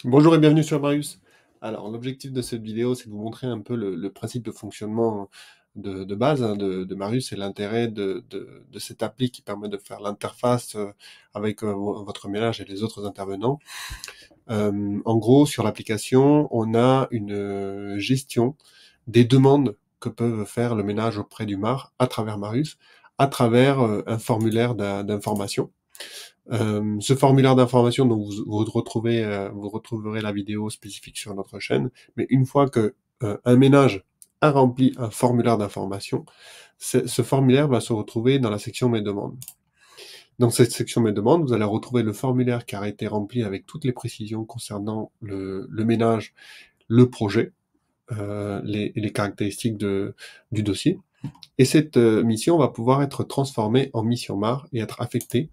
Bonjour et bienvenue sur Marius. Alors, l'objectif de cette vidéo, c'est de vous montrer un peu le principe de fonctionnement de base hein, de Marius et l'intérêt de cette appli qui permet de faire l'interface avec votre ménage et les autres intervenants. En gros, sur l'application, on a une gestion des demandes que peuvent faire le ménage auprès du MAR à travers Marius, à travers un formulaire d'information. Ce formulaire d'information, donc vous retrouverez la vidéo spécifique sur notre chaîne, mais une fois que un ménage a rempli un formulaire d'information, ce formulaire va se retrouver dans la section Mes demandes. Dans cette section Mes demandes, vous allez retrouver le formulaire qui a été rempli avec toutes les précisions concernant le ménage, le projet, les caractéristiques du dossier. Et cette mission va pouvoir être transformée en mission MAR et être affectée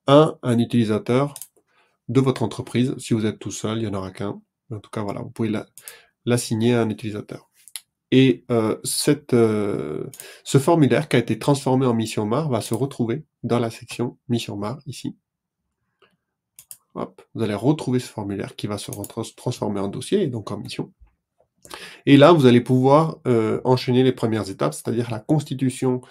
à un utilisateur de votre entreprise. Si vous êtes tout seul, il n'y en aura qu'un. En tout cas, voilà, vous pouvez l'assigner à un utilisateur. Et ce formulaire qui a été transformé en mission MAR va se retrouver dans la section mission MAR ici. Hop, vous allez retrouver ce formulaire qui va se transformer en dossier et donc en mission. Et là, vous allez pouvoir enchaîner les premières étapes, c'est-à-dire la constitution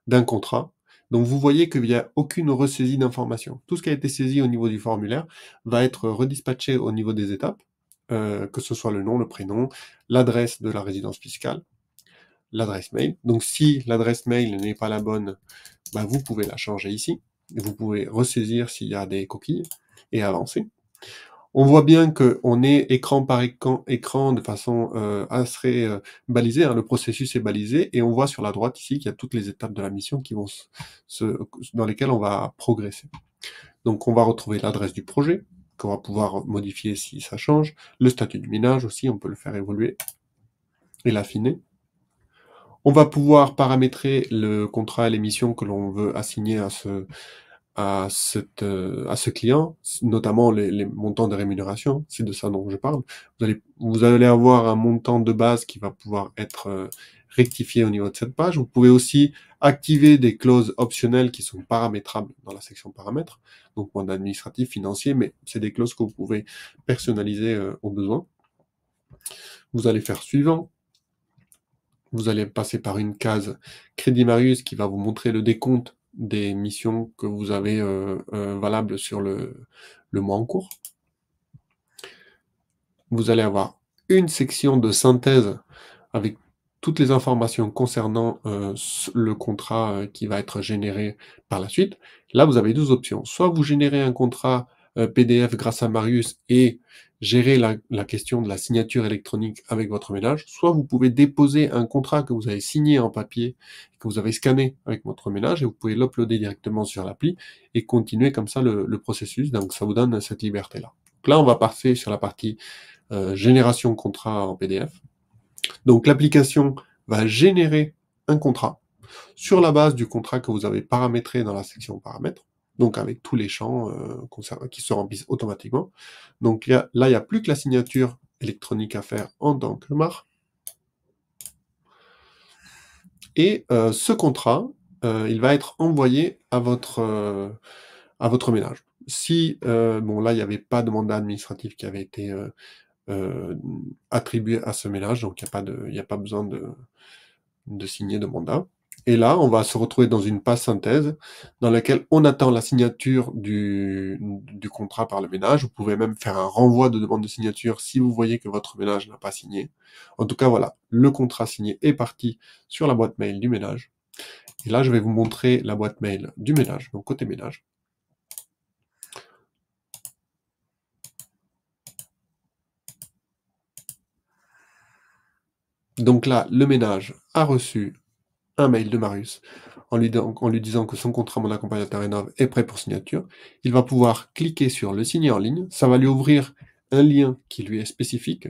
d'un contrat. Donc vous voyez qu'il n'y a aucune ressaisie d'informations. Tout ce qui a été saisi au niveau du formulaire va être redispatché au niveau des étapes, que ce soit le nom, le prénom, l'adresse de la résidence fiscale, l'adresse mail. Donc si l'adresse mail n'est pas la bonne, bah, vous pouvez la changer ici. Vous pouvez ressaisir s'il y a des coquilles et avancer. On voit bien qu'on est écran par écran de façon assez balisée, hein, le processus est balisé, et on voit sur la droite ici qu'il y a toutes les étapes de la mission qui vont dans lesquelles on va progresser. Donc on va retrouver l'adresse du projet, qu'on va pouvoir modifier si ça change, le statut du ménage aussi, on peut le faire évoluer et l'affiner. On va pouvoir paramétrer le contrat et les missions que l'on veut assigner à ce client, notamment les montants de rémunération, c'est de ça dont je parle. Vous allez avoir un montant de base qui va pouvoir être rectifié au niveau de cette page. Vous pouvez aussi activer des clauses optionnelles qui sont paramétrables dans la section paramètres, donc moins administratif, financier, mais c'est des clauses que vous pouvez personnaliser au besoin. Vous allez faire suivant. Vous allez passer par une case Crédit Marius qui va vous montrer le décompte des missions que vous avez valables sur le mois en cours. Vous allez avoir une section de synthèse avec toutes les informations concernant le contrat qui va être généré par la suite. Là, vous avez deux options. Soit vous générez un contrat PDF grâce à Marius et gérer la question de la signature électronique avec votre ménage, soit vous pouvez déposer un contrat que vous avez signé en papier, que vous avez scanné avec votre ménage, et vous pouvez l'uploader directement sur l'appli et continuer comme ça le processus. Donc ça vous donne cette liberté-là. Donc là, on va passer sur la partie génération de contrat en PDF. Donc l'application va générer un contrat sur la base du contrat que vous avez paramétré dans la section paramètres, donc avec tous les champs qui se remplissent automatiquement. Donc là, il n'y a plus que la signature électronique à faire en tant que MAR. Et ce contrat, il va être envoyé à votre ménage. Si, bon là, il n'y avait pas de mandat administratif qui avait été attribué à ce ménage, donc il n'y a pas besoin de signer de mandat. Et là, on va se retrouver dans une page synthèse dans laquelle on attend la signature du contrat par le ménage. Vous pouvez même faire un renvoi de demande de signature si vous voyez que votre ménage n'a pas signé. En tout cas, voilà, le contrat signé est parti sur la boîte mail du ménage. Et là, je vais vous montrer la boîte mail du ménage, donc côté ménage. Donc là, le ménage a reçu un mail de Marius en lui disant que son contrat Mon Accompagnateur Rénov est prêt pour signature. Il va pouvoir cliquer sur le signer en ligne. Ça va lui ouvrir un lien qui lui est spécifique,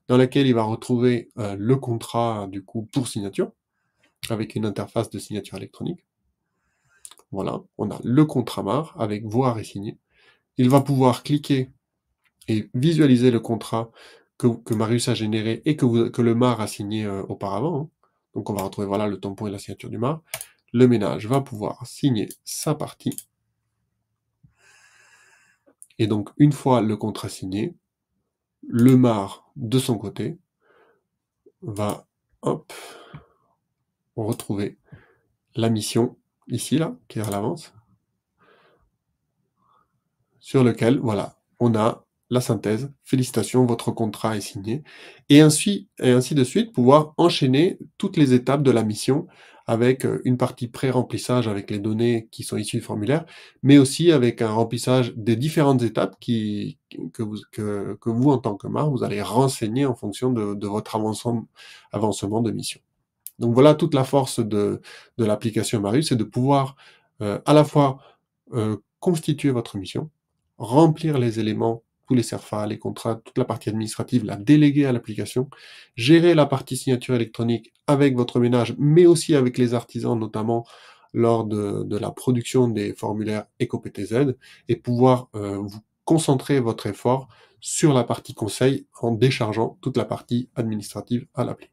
dans lequel il va retrouver le contrat du coup pour signature, avec une interface de signature électronique. Voilà, on a le contrat MAR avec voir et signer. Il va pouvoir cliquer et visualiser le contrat que Marius a généré et que le MAR a signé auparavant. Hein. Donc on va retrouver voilà, le tampon et la signature du MAR. Le ménage va pouvoir signer sa partie. Et donc une fois le contrat signé, Le MAR, de son côté, va, hop, retrouver la mission, ici, là, qui est à l'avance, sur lequel, voilà, on a la synthèse, félicitations, votre contrat est signé, et ainsi de suite, pouvoir enchaîner toutes les étapes de la mission avec une partie pré-remplissage avec les données qui sont issues du formulaire, mais aussi avec un remplissage des différentes étapes que vous, en tant que MAR, vous allez renseigner en fonction de votre avancement de mission. Donc voilà toute la force de l'application Marius, c'est de pouvoir à la fois constituer votre mission, remplir les éléments, tous les CERFA, les contrats, toute la partie administrative, la déléguer à l'application, gérer la partie signature électronique avec votre ménage, mais aussi avec les artisans, notamment lors de la production des formulaires EcoPTZ, et pouvoir vous concentrer votre effort sur la partie conseil en déchargeant toute la partie administrative à l'appli.